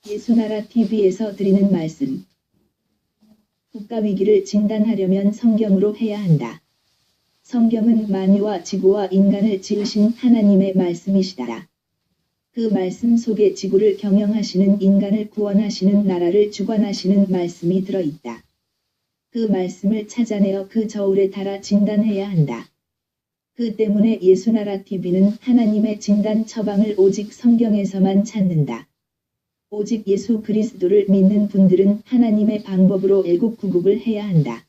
예수나라 TV에서 드리는 말씀. 국가위기를 진단하려면 성경으로 해야 한다. 성경은 만유와 지구와 인간을 지으신 하나님의 말씀이시다. 그 말씀 속에 지구를 경영하시는 인간을 구원하시는 나라를 주관하시는 말씀이 들어있다. 그 말씀을 찾아내어 그 저울에 달아 진단해야 한다. 그 때문에 예수나라 TV는 하나님의 진단 처방을 오직 성경에서만 찾는다. 오직 예수 그리스도를 믿는 분들은 하나님의 방법으로 애국구국을 해야 한다.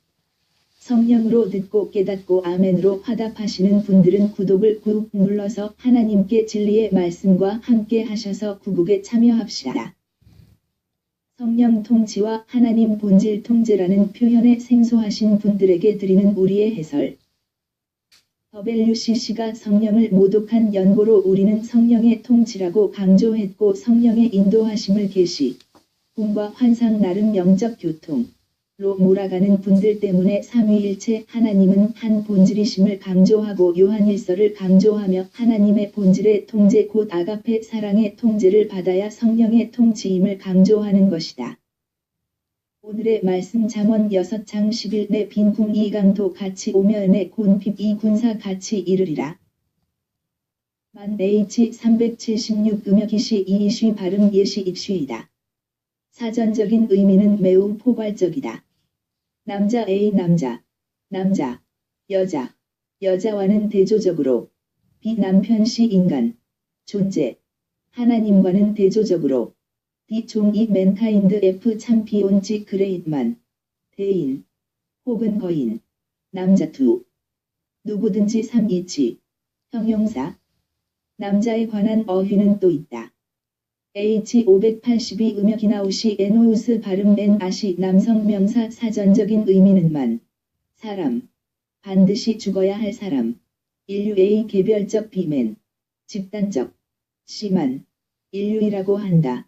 성령으로 듣고 깨닫고 아멘으로 화답하시는 분들은 구독을 꾹 눌러서 하나님께 진리의 말씀과 함께 하셔서 구국에 참여합시다. 성령 통치와 하나님 본질 통제라는 표현에 생소하신 분들에게 드리는 우리의 해설. WCC가 성령을 모독한 연고로 우리는 성령의 통치라고 강조했고 성령의 인도하심을 계시, 꿈과 환상 나름 영적 교통로 몰아가는 분들 때문에 삼위일체 하나님은 한 본질이심을 강조하고 요한일서를 강조하며 하나님의 본질의 통제 곧 아가페 사랑의 통제를 받아야 성령의 통치임을 강조하는 것이다. 오늘의 말씀 잠언 6장 10일 내 빈궁 이강도 같이 오며 내 곤핍 이 군사 같이 이르리라. 만 H 376 음역이시 이이쉬 발음 예시 입쉬이다. 사전적인 의미는 매우 포괄적이다. 남자 A 남자, 남자, 여자, 여자와는 대조적으로 비남편 C 인간, 존재, 하나님과는 대조적으로 D 종이 맨카인드 F 참 비온지 그레이트만, 대인, 혹은 거인, 남자 투, 누구든지 3이치, 형용사, 남자에 관한 어휘는 또 있다. H 582 음역이나우시 에노우스 발음 엔 아시 남성 명사 사전적인 의미는 만, 사람, 반드시 죽어야 할 사람, 인류의 개별적 비맨, 집단적, 심한, 인류이라고 한다.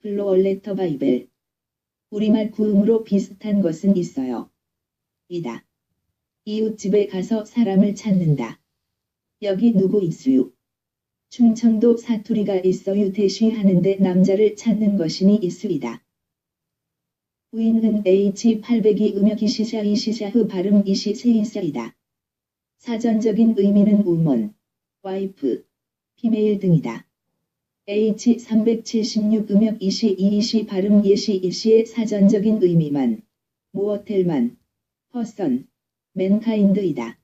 플로얼레터 바이벨. 우리말 구음으로 비슷한 것은 있어요. 이다. 이웃집에 가서 사람을 찾는다. 여기 누구 있어요? 충청도 사투리가 있어요 대시하는데 남자를 찾는 것이니 있수이다. 부인은 H 802 음역이시샤 이시샤흐 발음 이시 세인샤이다. 사전적인 의미는 우먼, 와이프, 피메일 등이다. H 376 음역 이시 이이시 발음 예시 이시의 사전적인 의미만, 무어텔만, 퍼선, 맨카인드이다.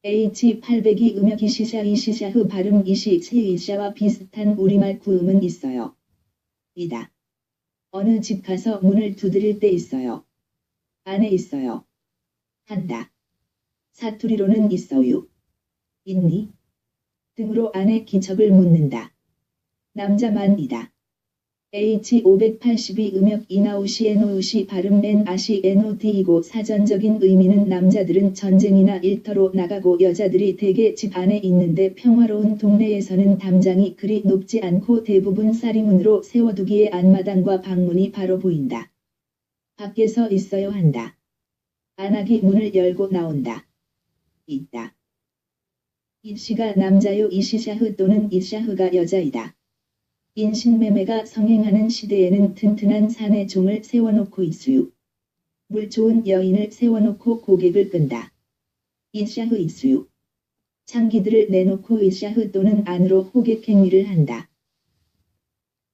H 802 음역 이시샤 이시샤흐 발음 이시 세이샤와 비슷한 우리말 구음은 있어요. 이다. 어느 집 가서 문을 두드릴 때 있어요. 안에 있어요. 한다. 사투리로는 있어요. 있니? 등으로 안에 기척을 묻는다. 남자만이다. H 582 음역 이나우시 에노우시 발음 엔 아시 에노디이고 사전적인 의미는 남자들은 전쟁이나 일터로 나가고 여자들이 대개 집 안에 있는데 평화로운 동네에서는 담장이 그리 높지 않고 대부분 쌀이문으로 세워두기에 안마당과 방문이 바로 보인다. 밖에서 있어야 한다. 안하기 문을 열고 나온다. 있다. 이시가 남자요 이시샤흐 또는 이샤흐가 여자이다. 인신매매가 성행하는 시대에는 튼튼한 사내 종을 세워놓고 있수유. 물 좋은 여인을 세워놓고 고객을 끈다. 이샤흐 있수유. 창기들을 내놓고 이샤흐 또는 안으로 호객 행위를 한다.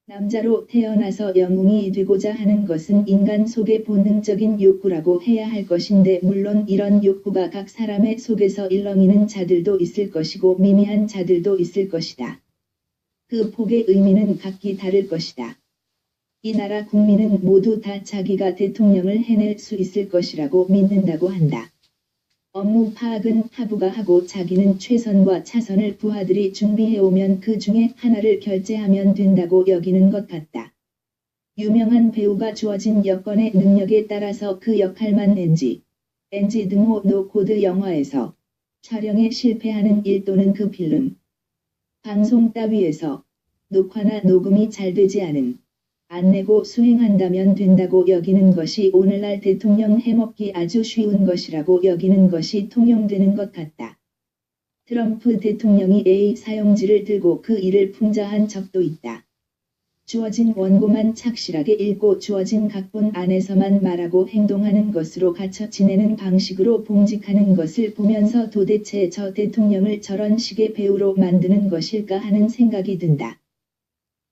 남자로 태어나서 영웅이 되고자 하는 것은 인간 속의 본능적인 욕구라고 해야 할 것인데 물론 이런 욕구가 각 사람의 속에서 일렁이는 자들도 있을 것이고 미미한 자들도 있을 것이다. 그 폭의 의미는 각기 다를 것이다. 이 나라 국민은 모두 다 자기가 대통령을 해낼 수 있을 것이라고 믿는다고 한다. 업무 파악은 하부가 하고 자기는 최선과 차선을 부하들이 준비해오면 그 중에 하나를 결제하면 된다고 여기는 것 같다. 유명한 배우가 주어진 여건의 능력에 따라서 그 역할만 NG 등호 노 코드 영화에서 촬영에 실패하는 일 또는 그 필름 방송 따위에서 녹화나 녹음이 잘 되지 않음, 안 내고 수행한다면 된다고 여기는 것이 오늘날 대통령 해먹기 아주 쉬운 것이라고 여기는 것이 통용되는 것 같다. 트럼프 대통령이 A 사용지를 들고 그 일을 풍자한 적도 있다. 주어진 원고만 착실하게 읽고 주어진 각본 안에서만 말하고 행동하는 것으로 갇혀 지내는 방식으로 봉직하는 것을 보면서 도대체 저 대통령을 저런 식의 배우로 만드는 것일까 하는 생각이 든다.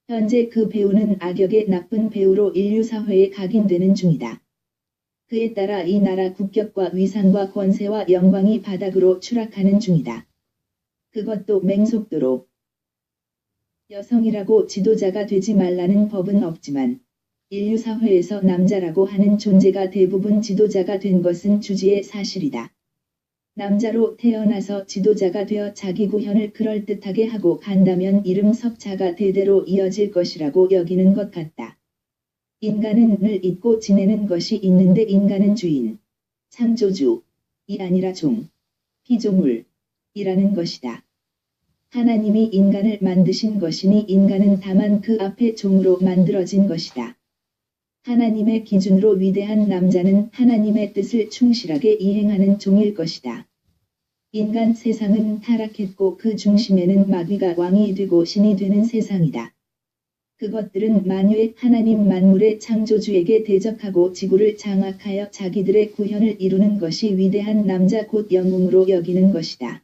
현재 그 배우는 악역의 나쁜 배우로 인류사회에 각인되는 중이다. 그에 따라 이 나라 국격과 위상과 권세와 영광이 바닥으로 추락하는 중이다. 그것도 맹속도로. 여성이라고 지도자가 되지 말라는 법은 없지만 인류사회에서 남자라고 하는 존재가 대부분 지도자가 된 것은 주지의 사실이다. 남자로 태어나서 지도자가 되어 자기 구현을 그럴듯하게 하고 간다면 이름 석자가 대대로 이어질 것이라고 여기는 것 같다. 인간은 늘 잊고 지내는 것이 있는데 인간은 주인, 창조주, 이 아니라 종, 피조물이라는 것이다. 하나님이 인간을 만드신 것이니 인간은 다만 그 앞에 종으로 만들어진 것이다. 하나님의 기준으로 위대한 남자는 하나님의 뜻을 충실하게 이행하는 종일 것이다. 인간 세상은 타락했고 그 중심에는 마귀가 왕이 되고 신이 되는 세상이다. 그것들은 만유의 하나님 만물의 창조주에게 대적하고 지구를 장악하여 자기들의 구현을 이루는 것이 위대한 남자 곧 영웅으로 여기는 것이다.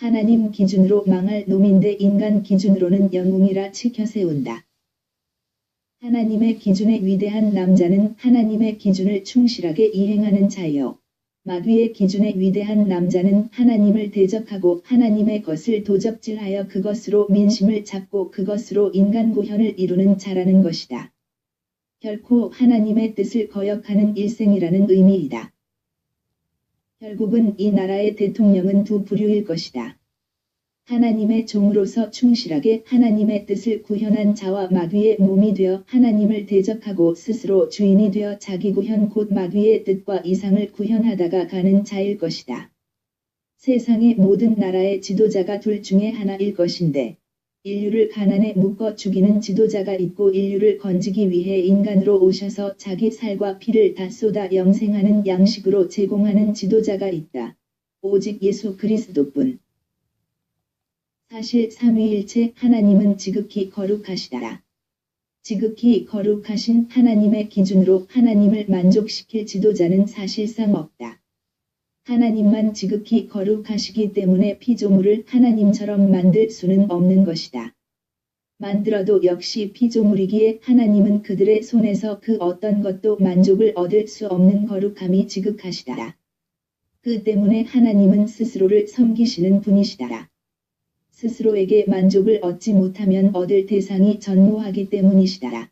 하나님 기준으로 망할 놈인데 인간 기준으로는 영웅이라 치켜세운다. 하나님의 기준의 위대한 남자는 하나님의 기준을 충실하게 이행하는 자요. 마귀의 기준의 위대한 남자는 하나님을 대적하고 하나님의 것을 도적질하여 그것으로 민심을 잡고 그것으로 인간 구현을 이루는 자라는 것이다. 결코 하나님의 뜻을 거역하는 일생이라는 의미이다. 결국은 이 나라의 대통령은 두 부류일 것이다. 하나님의 종으로서 충실하게 하나님의 뜻을 구현한 자와 마귀의 몸이 되어 하나님을 대적하고 스스로 주인이 되어 자기 구현 곧 마귀의 뜻과 이상을 구현하다가 가는 자일 것이다. 세상의 모든 나라의 지도자가 둘 중에 하나일 것인데 인류를 가난에 묶어 죽이는 지도자가 있고 인류를 건지기 위해 인간으로 오셔서 자기 살과 피를 다 쏟아 영생하는 양식으로 제공하는 지도자가 있다. 오직 예수 그리스도뿐. 사실 삼위일체 하나님은 지극히 거룩하시다. 지극히 거룩하신 하나님의 기준으로 하나님을 만족시킬 지도자는 사실상 없다. 하나님만 지극히 거룩하시기 때문에 피조물을 하나님처럼 만들 수는 없는 것이다. 만들어도 역시 피조물이기에 하나님은 그들의 손에서 그 어떤 것도 만족을 얻을 수 없는 거룩함이 지극하시다. 그 때문에 하나님은 스스로를 섬기시는 분이시다. 스스로에게 만족을 얻지 못하면 얻을 대상이 전무하기 때문이시다.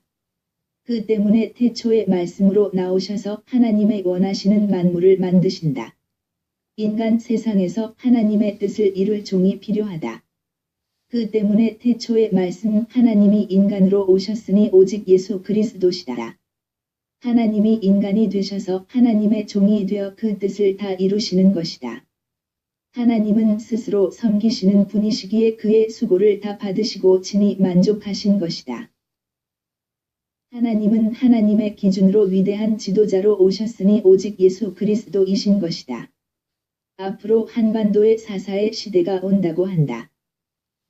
그 때문에 태초의 말씀으로 나오셔서 하나님의 원하시는 만물을 만드신다. 인간 세상에서 하나님의 뜻을 이룰 종이 필요하다. 그 때문에 태초의 말씀 하나님이 인간으로 오셨으니 오직 예수 그리스도시다. 하나님이 인간이 되셔서 하나님의 종이 되어 그 뜻을 다 이루시는 것이다. 하나님은 스스로 섬기시는 분이시기에 그의 수고를 다 받으시고 친히 만족하신 것이다. 하나님은 하나님의 기준으로 위대한 지도자로 오셨으니 오직 예수 그리스도이신 것이다. 앞으로 한반도의 사사의 시대가 온다고 한다.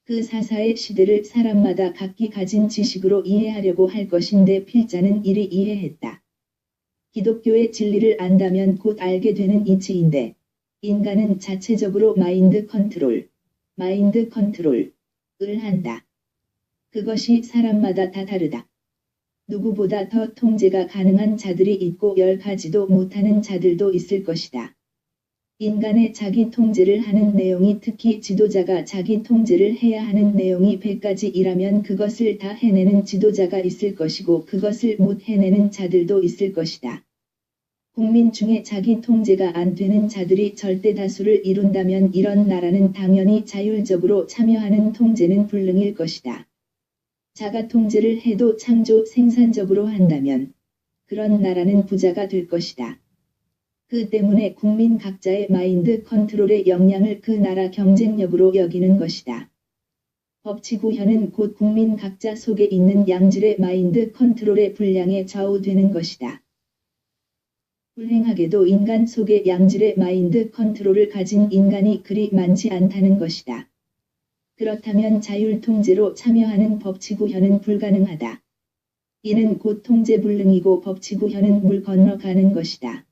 그 사사의 시대를 사람마다 각기 가진 지식으로 이해하려고 할 것인데 필자는 이리 이해했다. 기독교의 진리를 안다면 곧 알게 되는 이치인데 인간은 자체적으로 마인드 컨트롤을 한다. 그것이 사람마다 다 다르다. 누구보다 더 통제가 가능한 자들이 있고 10가지도 못하는 자들도 있을 것이다. 인간의 자기 통제를 하는 내용이 특히 지도자가 자기 통제를 해야 하는 내용이 100가지이라면 그것을 다 해내는 지도자가 있을 것이고 그것을 못 해내는 자들도 있을 것이다. 국민 중에 자기 통제가 안 되는 자들이 절대 다수를 이룬다면 이런 나라는 당연히 자율적으로 참여하는 통제는 불능일 것이다. 자가 통제를 해도 창조 생산적으로 한다면 그런 나라는 부자가 될 것이다. 그 때문에 국민 각자의 마인드 컨트롤의 역량을 그 나라 경쟁력으로 여기는 것이다. 법치구현은 곧 국민 각자 속에 있는 양질의 마인드 컨트롤의 분량에 좌우되는 것이다. 불행하게도 인간 속에 양질의 마인드 컨트롤을 가진 인간이 그리 많지 않다는 것이다. 그렇다면 자율통제로 참여하는 법치구현은 불가능하다. 이는 곧 통제불능이고 법치구현은 물 건너가는 것이다.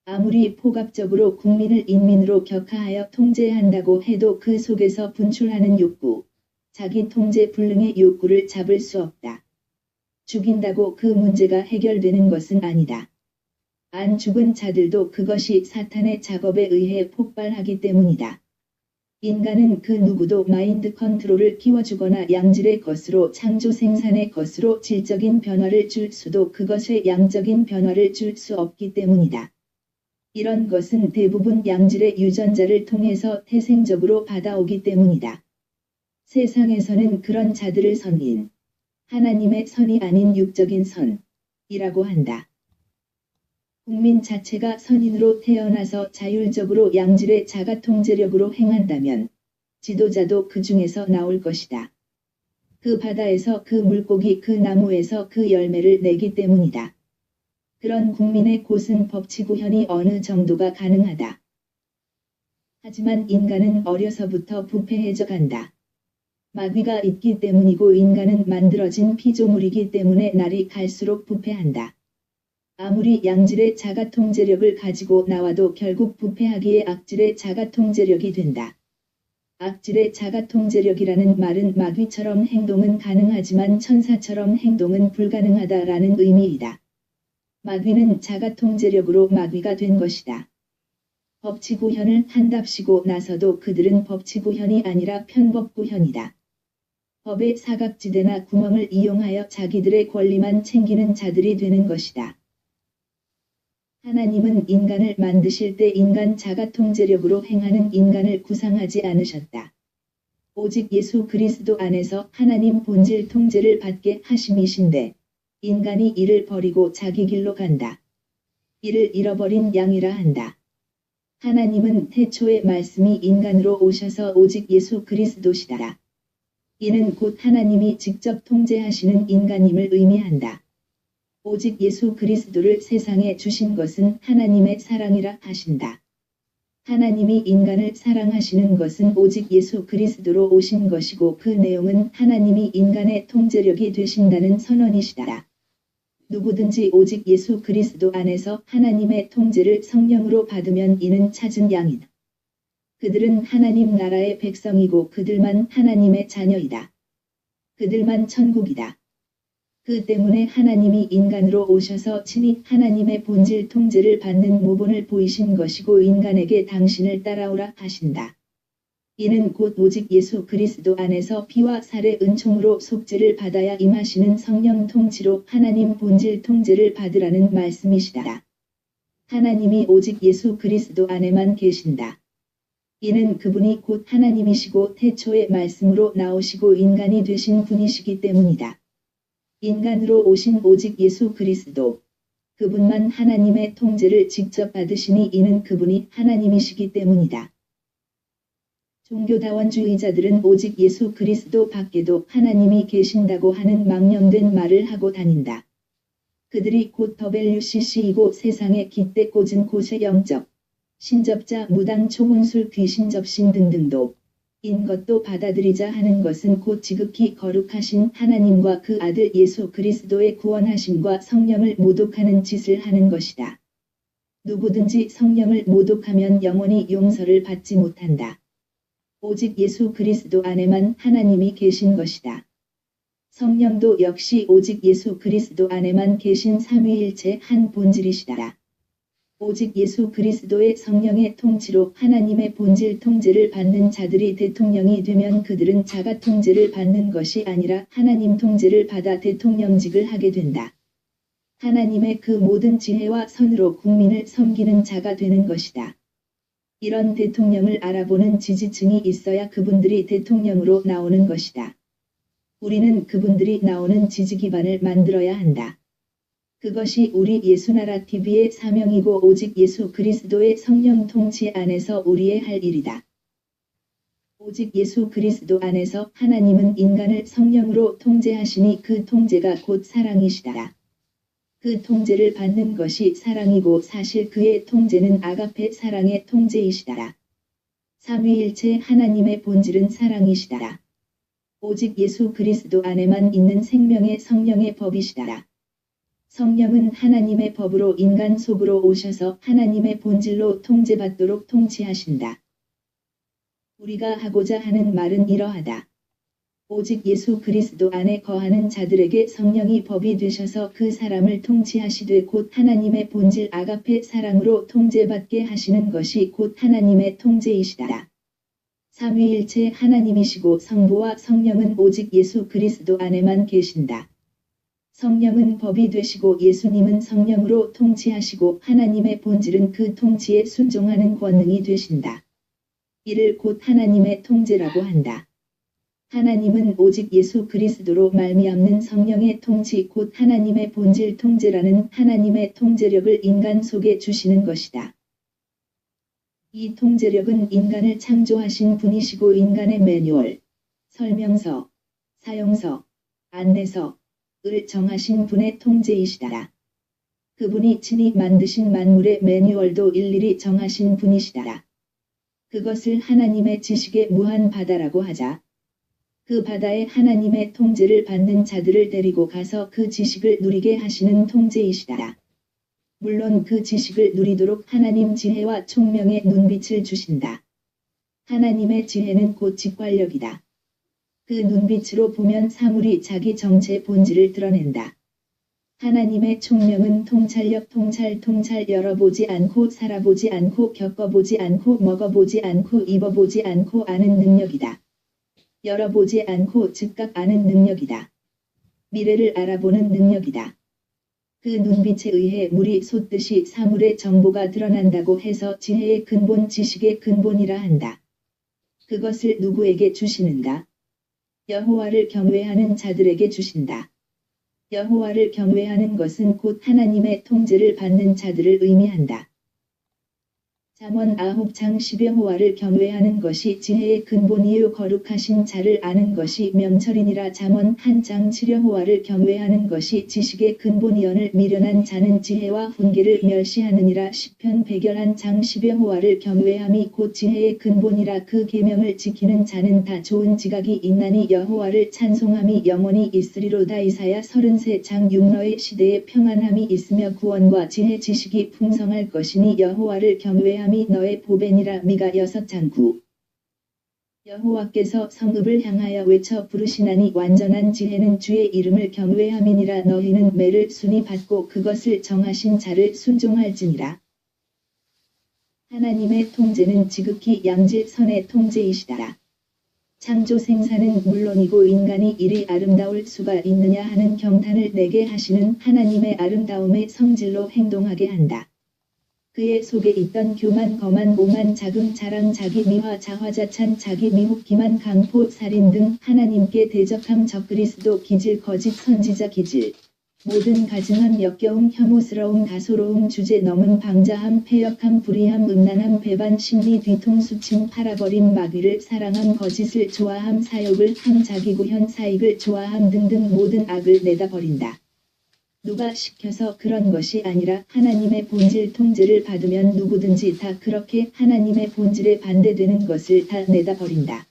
아무리 포괄적으로 국민을 인민으로 격하하여 통제한다고 해도 그 속에서 분출하는 욕구, 자기 통제 불능의 욕구를 잡을 수 없다. 죽인다고 그 문제가 해결되는 것은 아니다. 안 죽은 자들도 그것이 사탄의 작업에 의해 폭발하기 때문이다. 인간은 그 누구도 마인드 컨트롤을 키워주거나 양질의 것으로 창조 생산의 것으로 질적인 변화를 줄 수도 그것의 양적인 변화를 줄 수 없기 때문이다. 이런 것은 대부분 양질의 유전자를 통해서 태생적으로 받아오기 때문이다. 세상에서는 그런 자들을 선인, 하나님의 선이 아닌 육적인 선이라고 한다. 국민 자체가 선인으로 태어나서 자율적으로 양질의 자가통제력으로 행한다면 지도자도 그 중에서 나올 것이다. 그 바다에서 그 물고기 그 나무에서 그 열매를 내기 때문이다. 그런 국민의 곧은 법치구현이 어느 정도가 가능하다. 하지만 인간은 어려서부터 부패해져 간다. 마귀가 있기 때문이고 인간은 만들어진 피조물이기 때문에 날이 갈수록 부패한다. 아무리 양질의 자가통제력을 가지고 나와도 결국 부패하기에 악질의 자가통제력이 된다. 악질의 자가통제력이라는 말은 마귀처럼 행동은 가능하지만 천사처럼 행동은 불가능하다라는 의미이다. 마귀는 자가통제력으로 마귀가 된 것이다. 법치구현을 한답시고 나서도 그들은 법치구현이 아니라 편법구현이다. 법의 사각지대나 구멍을 이용하여 자기들의 권리만 챙기는 자들이 되는 것이다. 하나님은 인간을 만드실 때 인간 자가통제력으로 행하는 인간을 구상하지 않으셨다. 오직 예수 그리스도 안에서 하나님 본질 통제를 받게 하심이신데 인간이 이를 버리고 자기 길로 간다. 이를 잃어버린 양이라 한다. 하나님은 태초의 말씀이 인간으로 오셔서 오직 예수 그리스도시다. 이는 곧 하나님이 직접 통제하시는 인간임을 의미한다. 오직 예수 그리스도를 세상에 주신 것은 하나님의 사랑이라 하신다. 하나님이 인간을 사랑하시는 것은 오직 예수 그리스도로 오신 것이고 그 내용은 하나님이 인간의 통제력이 되신다는 선언이시다. 누구든지 오직 예수 그리스도 안에서 하나님의 통제를 성령으로 받으면 이는 찾은 양이다. 그들은 하나님 나라의 백성이고 그들만 하나님의 자녀이다. 그들만 천국이다. 그 때문에 하나님이 인간으로 오셔서 친히 하나님의 본질 통제를 받는 모본을 보이신 것이고 인간에게 당신을 따라오라 하신다. 이는 곧 오직 예수 그리스도 안에서 피와 살의 은총으로 속죄를 받아야 임하시는 성령 통치로 하나님 본질 통제를 받으라는 말씀이시다. 하나님이 오직 예수 그리스도 안에만 계신다. 이는 그분이 곧 하나님이시고 태초의 말씀으로 나오시고 인간이 되신 분이시기 때문이다. 인간으로 오신 오직 예수 그리스도. 그분만 하나님의 통제를 직접 받으시니 이는 그분이 하나님이시기 때문이다. 종교다원주의자들은 오직 예수 그리스도 밖에도 하나님이 계신다고 하는 망령된 말을 하고 다닌다. 그들이 곧 WCC이고 세상에 깃대 꽂은 곳의 영적, 신접자 무당 초혼술 귀신 접신 등등도 인 것도 받아들이자 하는 것은 곧 지극히 거룩하신 하나님과 그 아들 예수 그리스도의 구원하심과 성령을 모독하는 짓을 하는 것이다. 누구든지 성령을 모독하면 영원히 용서를 받지 못한다. 오직 예수 그리스도 안에만 하나님이 계신 것이다. 성령도 역시 오직 예수 그리스도 안에만 계신 삼위일체 한 본질이시다. 오직 예수 그리스도의 성령의 통치로 하나님의 본질 통제를 받는 자들이 대통령이 되면 그들은 자가 통제를 받는 것이 아니라 하나님 통제를 받아 대통령직을 하게 된다. 하나님의 그 모든 지혜와 선으로 국민을 섬기는 자가 되는 것이다. 이런 대통령을 알아보는 지지층이 있어야 그분들이 대통령으로 나오는 것이다. 우리는 그분들이 나오는 지지 기반을 만들어야 한다. 그것이 우리 예수나라 TV의 사명이고 오직 예수 그리스도의 성령 통치 안에서 우리의 할 일이다. 오직 예수 그리스도 안에서 하나님은 인간을 성령으로 통제하시니 그 통제가 곧 사랑이시다. 그 통제를 받는 것이 사랑이고 사실 그의 통제는 아가페 사랑의 통제이시다. 삼위일체 하나님의 본질은 사랑이시다. 오직 예수 그리스도 안에만 있는 생명의 성령의 법이시다. 성령은 하나님의 법으로 인간 속으로 오셔서 하나님의 본질로 통제받도록 통치하신다. 우리가 하고자 하는 말은 이러하다. 오직 예수 그리스도 안에 거하는 자들에게 성령이 법이 되셔서 그 사람을 통치하시되 곧 하나님의 본질 아가페 사랑으로 통제받게 하시는 것이 곧 하나님의 통제이시다. 삼위일체 하나님이시고 성부와 성령은 오직 예수 그리스도 안에만 계신다. 성령은 법이 되시고 예수님은 성령으로 통치하시고 하나님의 본질은 그 통치에 순종하는 권능이 되신다. 이를 곧 하나님의 통제라고 한다. 하나님은 오직 예수 그리스도로 말미암는 성령의 통치 곧 하나님의 본질 통제라는 하나님의 통제력을 인간 속에 주시는 것이다. 이 통제력은 인간을 창조하신 분이시고 인간의 매뉴얼, 설명서, 사용서, 안내서를 정하신 분의 통제이시다. 그분이 친히 만드신 만물의 매뉴얼도 일일이 정하신 분이시다. 그것을 하나님의 지식의 무한 바다라고 하자. 그 바다에 하나님의 통제를 받는 자들을 데리고 가서 그 지식을 누리게 하시는 통제이시다. 물론 그 지식을 누리도록 하나님 지혜와 총명의 눈빛을 주신다. 하나님의 지혜는 곧 직관력이다. 그 눈빛으로 보면 사물이 자기 정체 본질을 드러낸다. 하나님의 총명은 통찰력 통찰 열어보지 않고 살아보지 않고 겪어보지 않고 먹어보지 않고 입어보지 않고 아는 능력이다. 열어보지 않고 즉각 아는 능력이다. 미래를 알아보는 능력이다. 그 눈빛에 의해 물이 솟듯이 사물의 정보가 드러난다고 해서 지혜의 근본 지식의 근본이라 한다. 그것을 누구에게 주시는가? 여호와를 경외하는 자들에게 주신다. 여호와를 경외하는 것은 곧 하나님의 통제를 받는 자들을 의미한다. 잠언 9장 10 여호와를 경외하는 것이 지혜의 근본이요 거룩하신 자를 아는 것이 명철이니라. 잠언 1장 7 여호와를 경외하는 것이 지식의 근본이언을 미련한 자는 지혜와 훈계를 멸시하느니라. 시편 101장 10 여호와를 경외함이 곧 지혜의 근본이라. 그 계명을 지키는 자는 다 좋은 지각이 있나니 여호와를 찬송함이 영원히 있으리로다. 이사야 33장 6 너의 시대에 평안함이 있으며 구원과 지혜 지식이 풍성할 것이니 여호와를 경외함이 너의 보배니라. 미가 6장 9 여호와께서 성읍을 향하여 외쳐 부르시나니 완전한 지혜는 주의 이름을 경외함이니라. 너희는 매를 순히 받고 그것을 정하신 자를 순종할지니라. 하나님의 통제는 지극히 양질선의 통제이시다. 창조 생사는 물론이고 인간이 이리 아름다울 수가 있느냐 하는 경탄을 내게 하시는 하나님의 아름다움의 성질로 행동하게 한다. 그의 속에 있던 교만 거만 오만 자금 자랑 자기 미화 자화자찬 자기 미혹 기만 강포 살인 등 하나님께 대적함 적그리스도 기질 거짓 선지자 기질 모든 가증함 역겨움 혐오스러움 가소로움 주제 넘음 방자함 패역함 불의함 음란함 배반 심리 뒤통수침 팔아버림 마귀를 사랑함 거짓을 좋아함 사욕을 함 자기구현 사익을 좋아함 등등 모든 악을 내다버린다. 누가 시켜서 그런 것이 아니라 하나님의 본질 통제를 받으면 누구든지 다 그렇게 하나님의 본질에 반대되는 것을 다 내다버린다.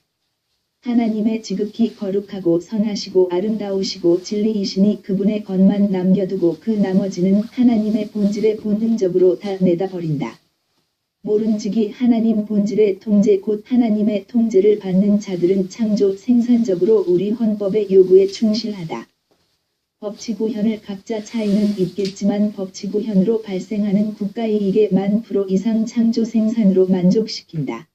하나님의 지극히 거룩하고 선하시고 아름다우시고 진리이시니 그분의 것만 남겨두고 그 나머지는 하나님의 본질에 본능적으로 다 내다버린다. 모른지기 하나님 본질의 통제 곧 하나님의 통제를 받는 자들은 창조 생산적으로 우리 헌법의 요구에 충실하다. 법치구현을 각자 차이는 있겠지만 법치구현으로 발생하는 국가이익의 10% 이상 창조 생산으로 만족시킨다.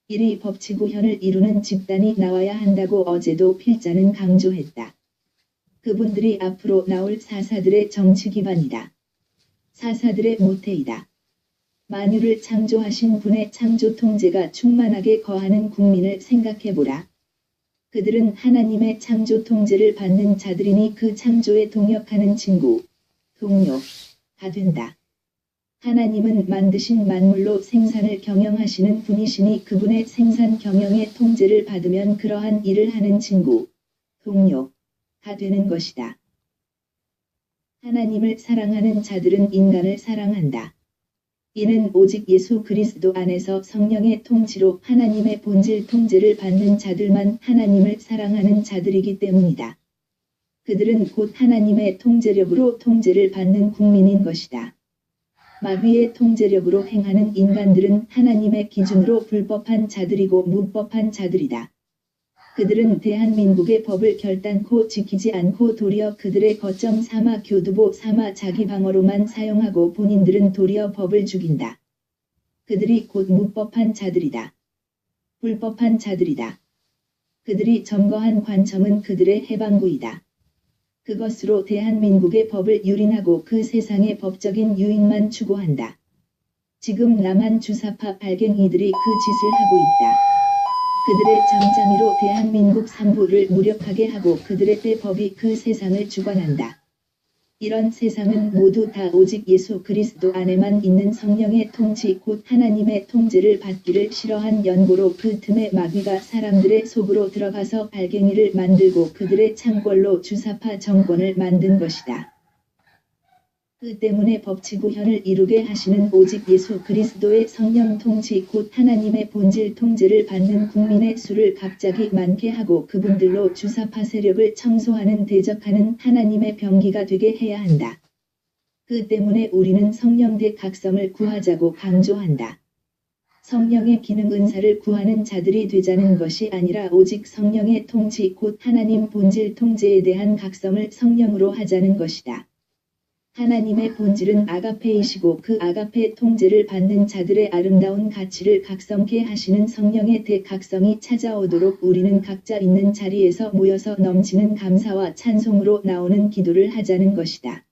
이리 법치구현을 이루는 집단이 나와야 한다고 어제도 필자는 강조했다. 그분들이 앞으로 나올 사사들의 정치 기반이다. 사사들의 모태이다. 만유를 창조하신 분의 창조 통제가 충만하게 거하는 국민을 생각해보라. 그들은 하나님의 창조 통제를 받는 자들이니 그 창조에 동역하는 친구, 동료가 된다. 하나님은 만드신 만물로 생산을 경영하시는 분이시니 그분의 생산 경영의 통제를 받으면 그러한 일을 하는 친구, 동료가 되는 것이다. 하나님을 사랑하는 자들은 인간을 사랑한다. 이는 오직 예수 그리스도 안에서 성령의 통치로 하나님의 본질 통제를 받는 자들만 하나님을 사랑하는 자들이기 때문이다. 그들은 곧 하나님의 통제력으로 통제를 받는 국민인 것이다. 마귀의 통제력으로 행하는 인간들은 하나님의 기준으로 불법한 자들이고 무법한 자들이다. 그들은 대한민국의 법을 결단코 지키지 않고 도리어 그들의 거점 삼아 교두보 삼아 자기 방어로만 사용하고 본인들은 도리어 법을 죽인다. 그들이 곧 무법한 자들이다. 불법한 자들이다. 그들이 점거한 관점은 그들의 해방구이다. 그것으로 대한민국의 법을 유린하고 그 세상의 법적인 유익만 추구한다. 지금 남한 주사파 발갱이들이 그 짓을 하고 있다. 그들의 잠잠이로 대한민국 산부를 무력하게 하고 그들의 때법이 그 세상을 주관한다. 이런 세상은 모두 다 오직 예수 그리스도 안에만 있는 성령의 통치 곧 하나님의 통제를 받기를 싫어한 연고로 그 틈에 마귀가 사람들의 속으로 들어가서 발갱이를 만들고 그들의 창궐로 주사파 정권을 만든 것이다. 그 때문에 법치구현을 이루게 하시는 오직 예수 그리스도의 성령 통치 곧 하나님의 본질 통제를 받는 국민의 수를 갑자기 많게 하고 그분들로 주사파 세력을 청소하는 대적하는 하나님의 병기가 되게 해야 한다. 그 때문에 우리는 성령대 각성을 구하자고 강조한다. 성령의 기능 은사를 구하는 자들이 되자는 것이 아니라 오직 성령의 통치 곧 하나님 본질 통제에 대한 각성을 성령으로 하자는 것이다. 하나님의 본질은 아가페이시고 그 아가페 통제를 받는 자들의 아름다운 가치를 각성케 하시는 성령의 대각성이 찾아오도록 우리는 각자 있는 자리에서 모여서 넘치는 감사와 찬송으로 나오는 기도를 하자는 것이다.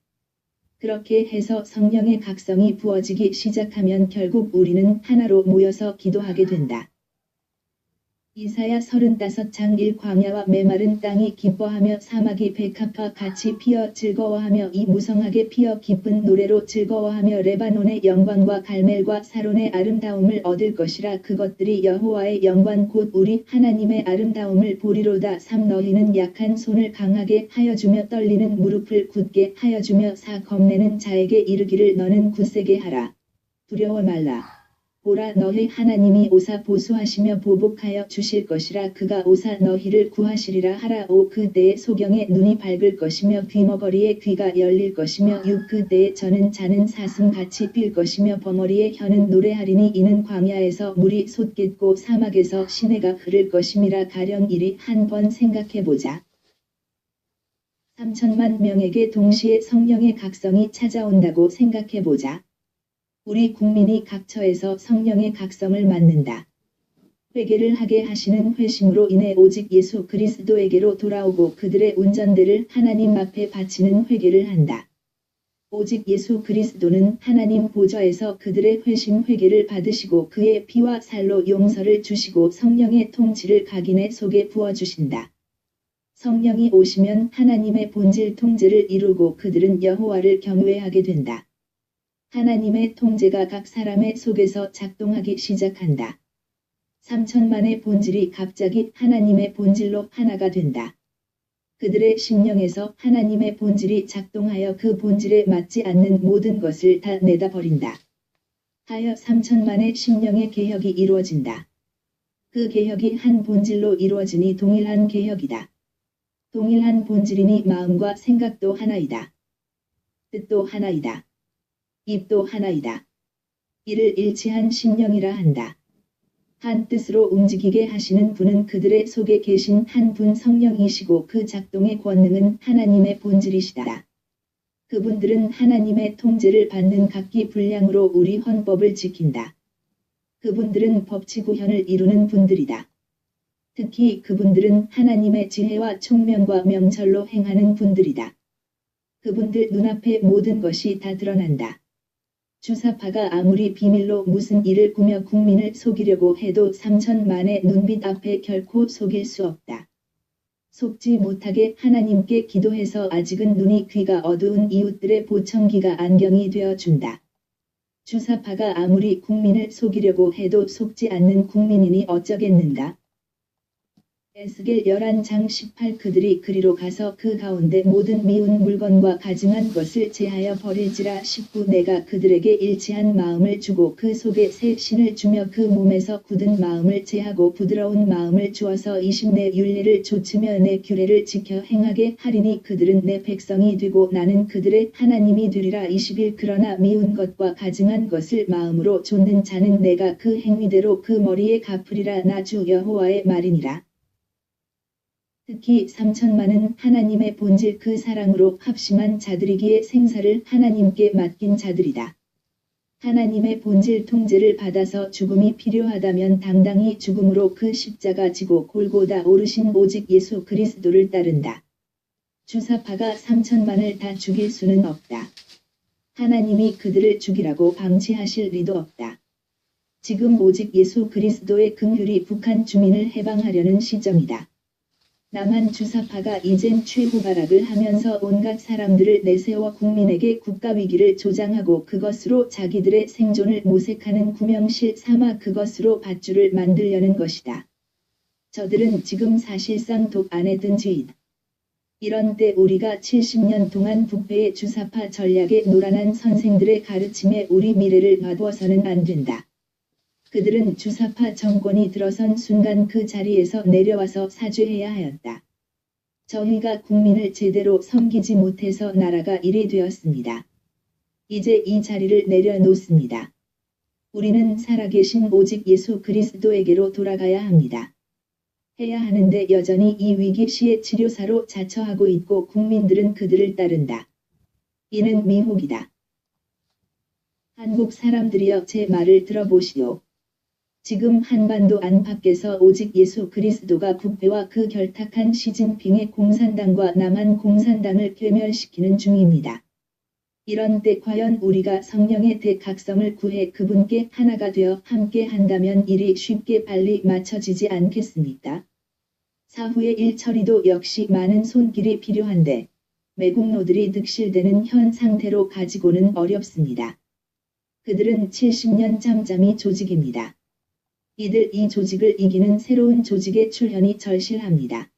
그렇게 해서 성령의 각성이 부어지기 시작하면 결국 우리는 하나로 모여서 기도하게 된다. 이사야 35장 1 광야와 메마른 땅이 기뻐하며 사막이 백합화 같이 피어 즐거워하며 이 무성하게 피어 기쁜 노래로 즐거워하며 레바논의 영광과 갈멜과 사론의 아름다움을 얻을 것이라 그것들이 여호와의 영광 곧 우리 하나님의 아름다움을 보리로다. 3 너희는 약한 손을 강하게 하여주며 떨리는 무릎을 굳게 하여주며 겁내는 자에게 이르기를 너는 굳세게 하라. 두려워 말라. 보라 너희 하나님이 오사 보수하시며 보복하여 주실 것이라 그가 오사 너희를 구하시리라 하라. 5 그때에 소경의 눈이 밝을 것이며 귀머거리에 귀가 열릴 것이며 6 그때에 저는 자는 사슴같이 뛸 것이며 벙어리의 혀는 노래하리니 이는 광야에서 물이 솟겠고 사막에서 시내가 흐를 것임이라. 가령 이리 한번 생각해보자. 3천만 명에게 동시에 성령의 각성이 찾아온다고 생각해보자. 우리 국민이 각처에서 성령의 각성을 맞는다. 회개를 하게 하시는 회심으로 인해 오직 예수 그리스도에게로 돌아오고 그들의 운전대를 하나님 앞에 바치는 회개를 한다. 오직 예수 그리스도는 하나님 보좌에서 그들의 회심 회개를 받으시고 그의 피와 살로 용서를 주시고 성령의 통치를 각인의 속에 부어주신다. 성령이 오시면 하나님의 본질 통제를 이루고 그들은 여호와를 경외하게 된다. 하나님의 통제가 각 사람의 속에서 작동하기 시작한다. 3천만의 본질이 갑자기 하나님의 본질로 하나가 된다. 그들의 심령에서 하나님의 본질이 작동하여 그 본질에 맞지 않는 모든 것을 다 내다버린다. 하여 3천만의 심령의 개혁이 이루어진다. 그 개혁이 한 본질로 이루어지니 동일한 개혁이다. 동일한 본질이니 마음과 생각도 하나이다. 뜻도 하나이다. 입도 하나이다. 이를 일치한 심령이라 한다. 한 뜻으로 움직이게 하시는 분은 그들의 속에 계신 한 분 성령이시고 그 작동의 권능은 하나님의 본질이시다. 그분들은 하나님의 통제를 받는 각기 분량으로 우리 헌법을 지킨다. 그분들은 법치구현을 이루는 분들이다. 특히 그분들은 하나님의 지혜와 총명과 명철로 행하는 분들이다. 그분들 눈앞에 모든 것이 다 드러난다. 주사파가 아무리 비밀로 무슨 일을 꾸며 국민을 속이려고 해도 3천만의 눈빛 앞에 결코 속일 수 없다. 속지 못하게 하나님께 기도해서 아직은 눈이 귀가 어두운 이웃들의 보청기가 안경이 되어준다. 주사파가 아무리 국민을 속이려고 해도 속지 않는 국민이니 어쩌겠는가. 에스겔 11장 18 그들이 그리로 가서 그 가운데 모든 미운 물건과 가증한 것을 제하여 버릴지라 19 내가 그들에게 일치한 마음을 주고 그 속에 새 신을 주며 그 몸에서 굳은 마음을 제하고 부드러운 마음을 주어서 20 내 율례를 좇으며 내 규례를 지켜 행하게 하리니 그들은 내 백성이 되고 나는 그들의 하나님이 되리라 21 그러나 미운 것과 가증한 것을 마음으로 좇는 자는 내가 그 행위대로 그 머리에 갚으리라 나 주 여호와의 말이니라. 특히 3천만은 하나님의 본질 그 사랑으로 합심한 자들이기에 생사를 하나님께 맡긴 자들이다. 하나님의 본질 통제를 받아서 죽음이 필요하다면 당당히 죽음으로 그 십자가 지고 골고다 오르신 오직 예수 그리스도를 따른다. 주사파가 3천만을 다 죽일 수는 없다. 하나님이 그들을 죽이라고 방치하실 리도 없다. 지금 오직 예수 그리스도의 긍휼이 북한 주민을 해방하려는 시점이다. 남한 주사파가 이젠 최후발악을 하면서 온갖 사람들을 내세워 국민에게 국가위기를 조장하고 그것으로 자기들의 생존을 모색하는 구명실 삼아 그것으로 밧줄을 만들려는 것이다. 저들은 지금 사실상 독 안에 든 쥐인. 이런 때 우리가 70년 동안 북배의 주사파 전략에 노란한 선생들의 가르침에 우리 미래를 놔두어서는 안 된다. 그들은 주사파 정권이 들어선 순간 그 자리에서 내려와서 사죄해야 하였다. 저희가 국민을 제대로 섬기지 못해서 나라가 이리 되었습니다. 이제 이 자리를 내려놓습니다. 우리는 살아계신 오직 예수 그리스도에게로 돌아가야 합니다. 해야 하는데 여전히 이 위기 시에 치료사로 자처하고 있고 국민들은 그들을 따른다. 이는 미혹이다. 한국 사람들이여 제 말을 들어보시오. 지금 한반도 안팎에서 오직 예수 그리스도가 북배와 그 결탁한 시진핑의 공산당과 남한 공산당을 괴멸시키는 중입니다. 이런 때 과연 우리가 성령의 대각성을 구해 그분께 하나가 되어 함께 한다면 일이 쉽게 빨리 맞춰지지 않겠습니까? 사후의 일 처리도 역시 많은 손길이 필요한데 매국노들이 득실되는 현 상태로 가지고는 어렵습니다. 그들은 70년 잠잠이 조직입니다. 이들 이 조직을 이기는 새로운 조직의 출현이 절실합니다.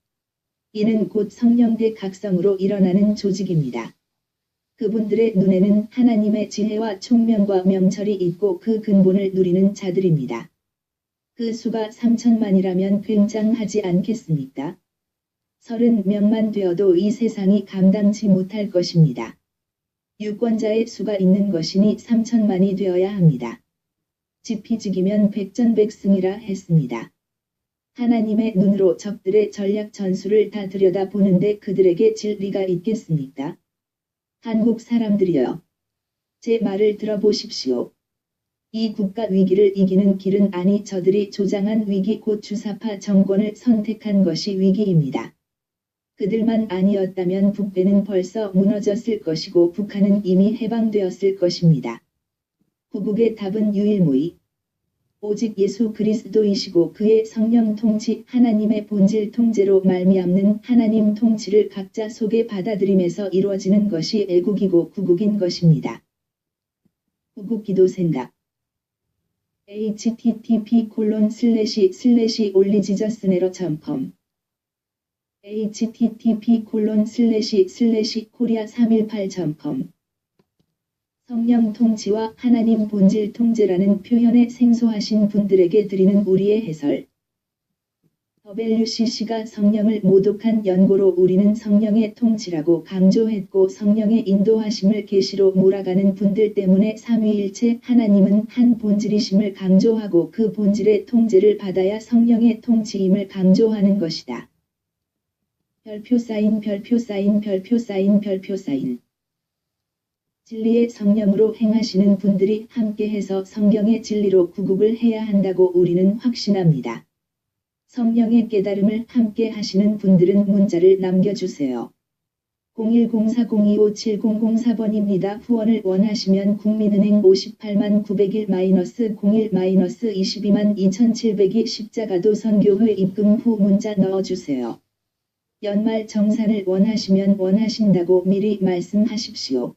이는 곧 성령 대각성으로 일어나는 조직입니다. 그분들의 눈에는 하나님의 지혜와 총명과 명철이 있고 그 근본을 누리는 자들입니다. 그 수가 3천만이라면 굉장하지 않겠습니까? 30명만 되어도 이 세상이 감당치 못할 것입니다. 유권자의 수가 있는 것이니 3천만이 되어야 합니다. 지피지기면 백전백승이라 했습니다. 하나님의 눈으로 적들의 전략 전술을 다 들여다보는데 그들에게 진리가 있겠습니까? 한국 사람들이여. 제 말을 들어보십시오. 이 국가 위기를 이기는 길은 아니 저들이 조장한 위기 곧 주사파 정권을 선택한 것이 위기입니다. 그들만 아니었다면 북배는 벌써 무너졌을 것이고 북한은 이미 해방되었을 것입니다. 후국의 답은 유일무이. 오직 예수 그리스도이시고 그의 성령 통치 하나님의 본질 통제로 말미암는 하나님 통치를 각자 속에 받아들임에서 이루어지는 것이 애국이고 구국인 것입니다. 후국 기도 생각 http://올리지저스네러.com http://korea318.com 성령 통치와 하나님 본질 통제라는 표현에 생소하신 분들에게 드리는 우리의 해설. WCC가 성령을 모독한 연고로 우리는 성령의 통치라고 강조했고 성령의 인도하심을 계시로 몰아가는 분들 때문에 삼위일체 하나님은 한 본질이심을 강조하고 그 본질의 통제를 받아야 성령의 통치임을 강조하는 것이다. 별표 사인 별표 사인 별표 사인 별표 사인 진리의 성령으로 행하시는 분들이 함께해서 성경의 진리로 구국을 해야 한다고 우리는 확신합니다. 성령의 깨달음을 함께 하시는 분들은 문자를 남겨주세요. 010402570004번입니다. 후원을 원하시면 국민은행 58만 901-01-22만 2702 십자가도 선교회 입금 후 문자 넣어주세요. 연말 정산을 원하시면 원하신다고 미리 말씀하십시오.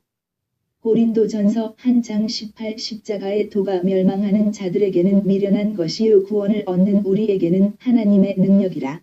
고린도전서 1장 18 십자가의 도가 멸망하는 자들에게는 미련한 것이요 구원을 얻는 우리에게는 하나님의 능력이라.